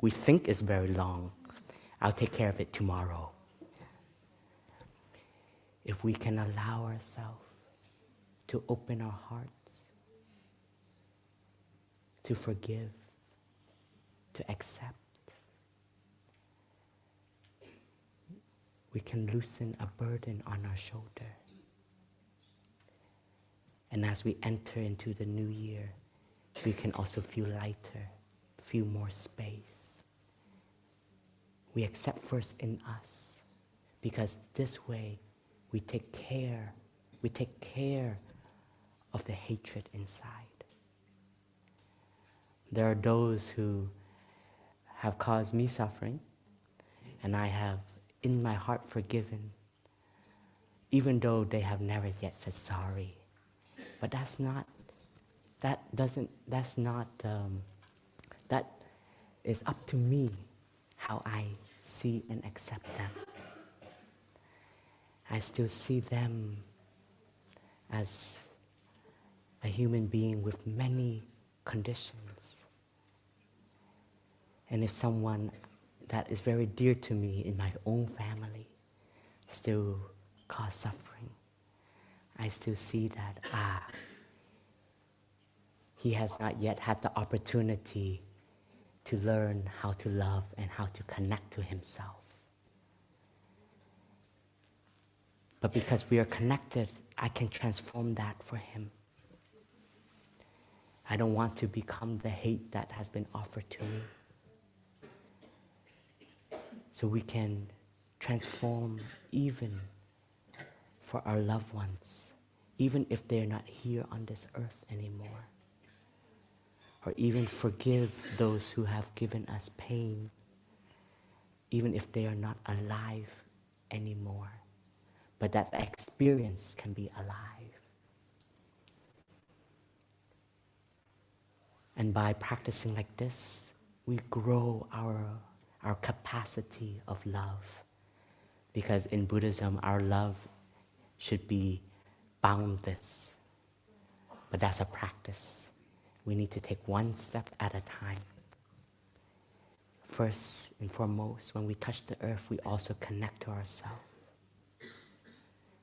We think it's very long. I'll take care of it tomorrow. If we can allow ourselves to open our hearts, to forgive, to accept, we can loosen a burden on our shoulder. And as we enter into the new year, we can also feel lighter, feel more space. We accept first in us, because this way we take care of the hatred inside. There are those who have caused me suffering, and I have in my heart forgiven, even though they have never yet said sorry. But that is up to me how I see and accept them. I still see them as a human being with many conditions. And if someone that is very dear to me in my own family still cause suffering, I still see that, he has not yet had the opportunity to learn how to love and how to connect to himself. But because we are connected, I can transform that for him. I don't want to become the hate that has been offered to me. So we can transform even for our loved ones, even if they're not here on this earth anymore. Or even forgive those who have given us pain, even if they are not alive anymore. But that experience can be alive. And by practicing like this, we grow our capacity of love. Because in Buddhism, our love should be boundless. But that's a practice. We need to take one step at a time. First and foremost, when we touch the earth, we also connect to ourselves.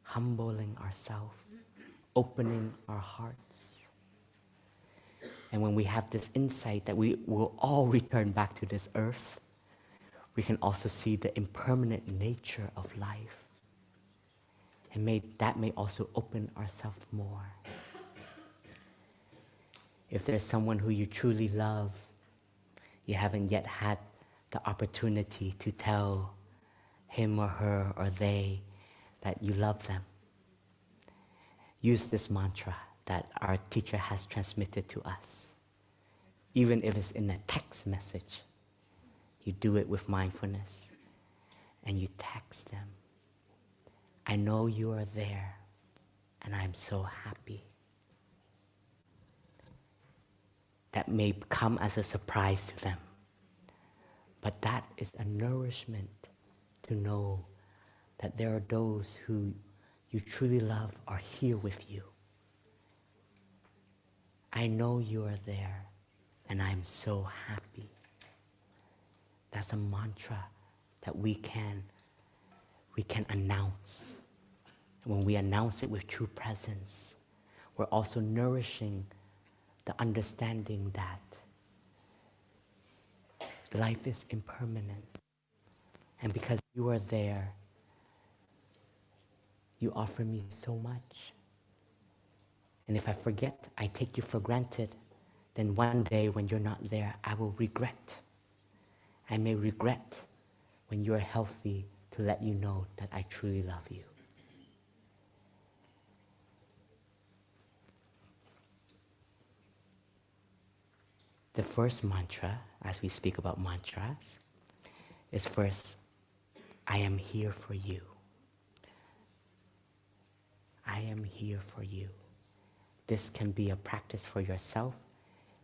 Humbling ourselves, opening our hearts. And when we have this insight that we will all return back to this earth, we can also see the impermanent nature of life. And that may also open ourselves more. If there's someone who you truly love, you haven't yet had the opportunity to tell him or her or they that you love them. Use this mantra that our teacher has transmitted to us. Even if it's in a text message, you do it with mindfulness and you text them. I know you are there and I'm so happy. That may come as a surprise to them. But that is a nourishment to know that there are those who you truly love are here with you. I know you are there, and I'm so happy. That's a mantra that we can announce. And when we announce it with true presence, we're also nourishing the understanding that life is impermanent. And because you are there, you offer me so much. And if I forget, I take you for granted, then one day when you're not there, I will regret. I may regret when you're healthy to let you know that I truly love you. The first mantra, as we speak about mantras, is first, I am here for you. I am here for you. This can be a practice for yourself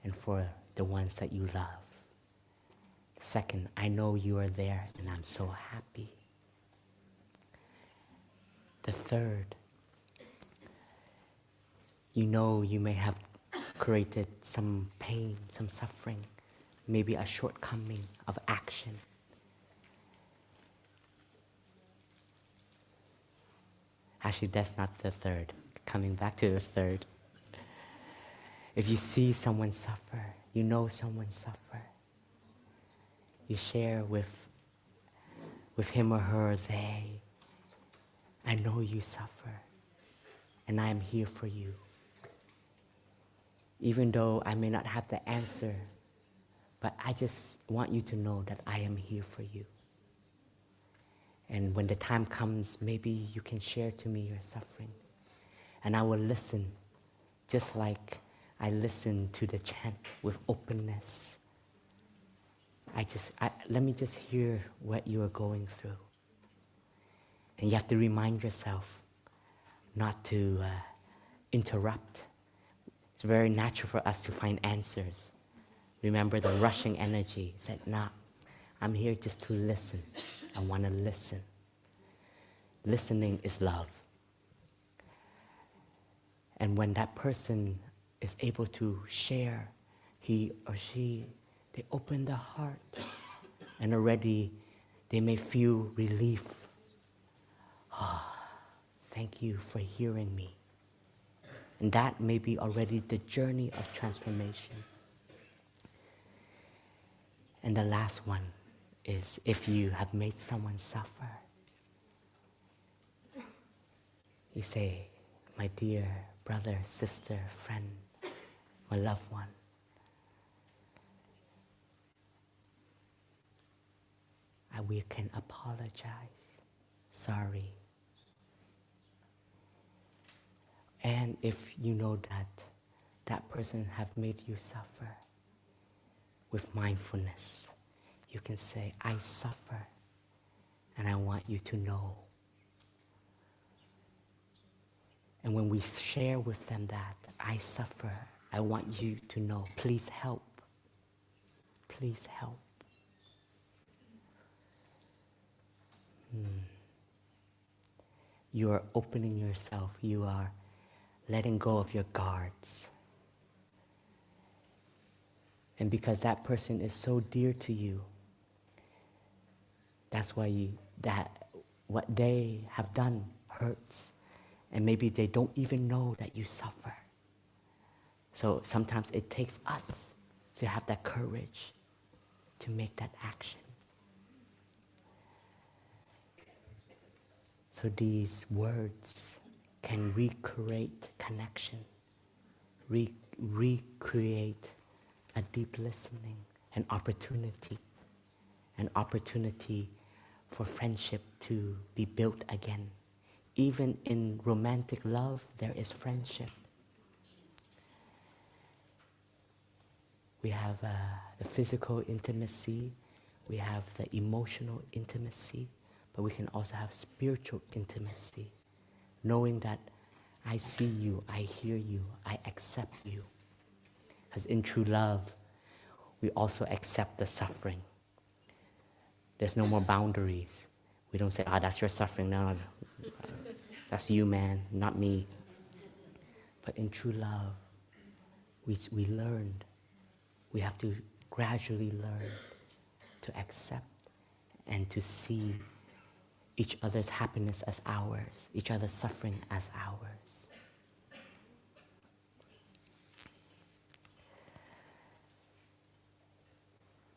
and for the ones that you love. Second, I know you are there and I'm so happy. The third, you know you may have created some pain, some suffering, maybe a shortcoming of action. Actually, that's not the third. Coming back to the third. If you see someone suffer, you know someone suffer, you share with him or her, I know you suffer, and I am here for you. Even though I may not have the answer, but I just want you to know that I am here for you. And when the time comes, maybe you can share to me your suffering. And I will listen, just like I listen to the chant with openness. Let me just hear what you are going through. And you have to remind yourself not to interrupt. It's very natural for us to find answers. Remember the rushing energy. Said, nah, I'm here just to listen. I want to listen. Listening is love. And when that person is able to share, he or she, they open their heart. And already they may feel relief. Thank you for hearing me. And that may be already the journey of transformation. And the last one is if you have made someone suffer, you say, my dear brother, sister, friend, my loved one, we can apologize, sorry. And if you know that that person have made you suffer, with mindfulness, you can say, I suffer, and I want you to know. And when we share with them that, I suffer, I want you to know, please help. Please help. You are opening yourself. You are letting go of your guards. And because that person is so dear to you, that's why what they have done hurts. And maybe they don't even know that you suffer. So sometimes it takes us to have that courage to make that action. So these words can recreate connection, recreate a deep listening, an opportunity for friendship to be built again. Even in romantic love, there is friendship. We have the physical intimacy, we have the emotional intimacy, but we can also have spiritual intimacy, knowing that I see you, I hear you, I accept you. Because in true love, we also accept the suffering. There's no more boundaries. We don't say, that's your suffering. No, that's you, man, not me. But in true love, we learned. We have to gradually learn to accept and to see each other's happiness as ours, each other's suffering as ours.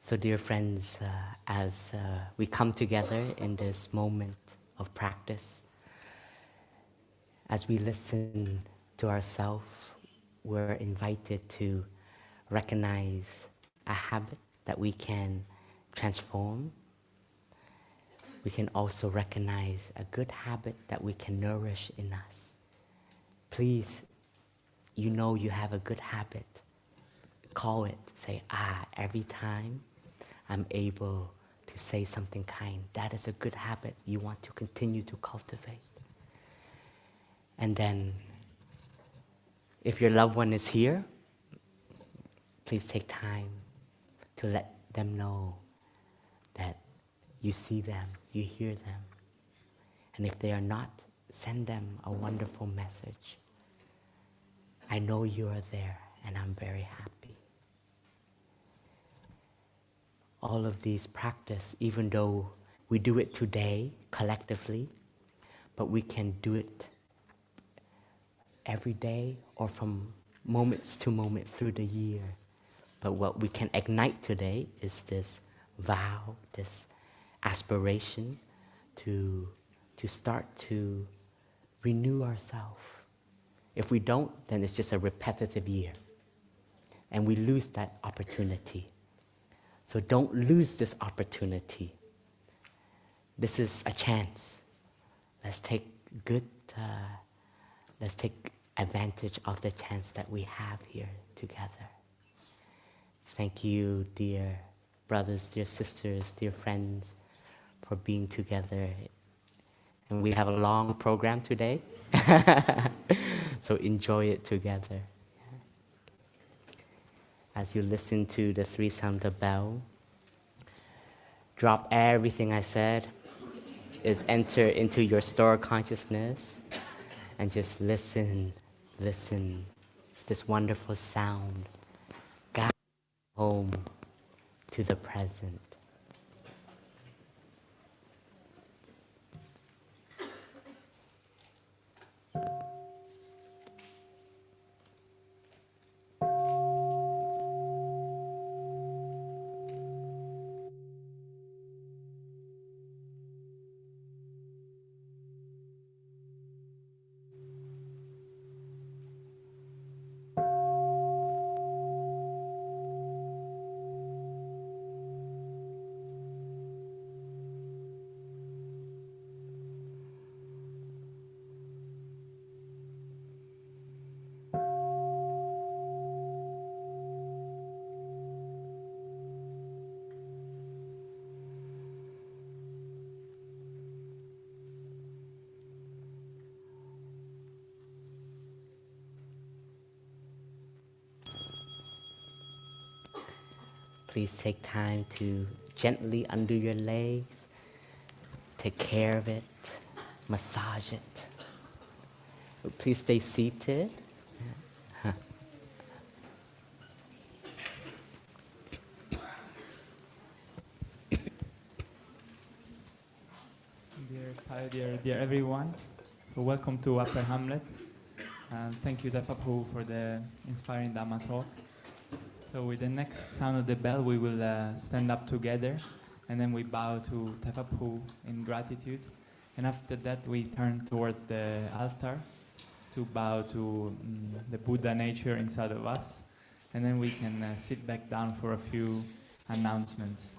So dear friends, as we come together in this moment of practice, as we listen to ourselves, we're invited to recognize a habit that we can transform. We can also recognize a good habit that we can nourish in us. Please, you know you have a good habit. Call it. Say, every time I'm able to say something kind, that is a good habit you want to continue to cultivate. And then, if your loved one is here, please take time to let them know that you see them, you hear them. And if they are not, send them a wonderful message. I know you are there, and I'm very happy. All of these practice, even though we do it today collectively, but we can do it every day or from moments to moment through the year. But what we can ignite today is this vow, this aspiration to start to renew ourselves. If we don't, then it's just a repetitive year. And we lose that opportunity. So don't lose this opportunity. This is a chance. Let's take advantage of the chance that we have here together. Thank you, dear brothers, dear sisters, dear friends, for being together. And we have a long program today, so enjoy it together. As you listen to the three sound of bell, drop everything I said, is enter into your store consciousness, and just listen, this wonderful sound. Guide home to the present. please take time to gently undo your legs, take care of it, massage it. Please stay seated. Dear everyone, so welcome to Upper Hamlet. Thank you, Phap, for the inspiring Dharma talk. So with the next sound of the bell, we will stand up together, and then we bow to Phap in gratitude. And after that, we turn towards the altar to bow to the Buddha nature inside of us. And then we can sit back down for a few announcements.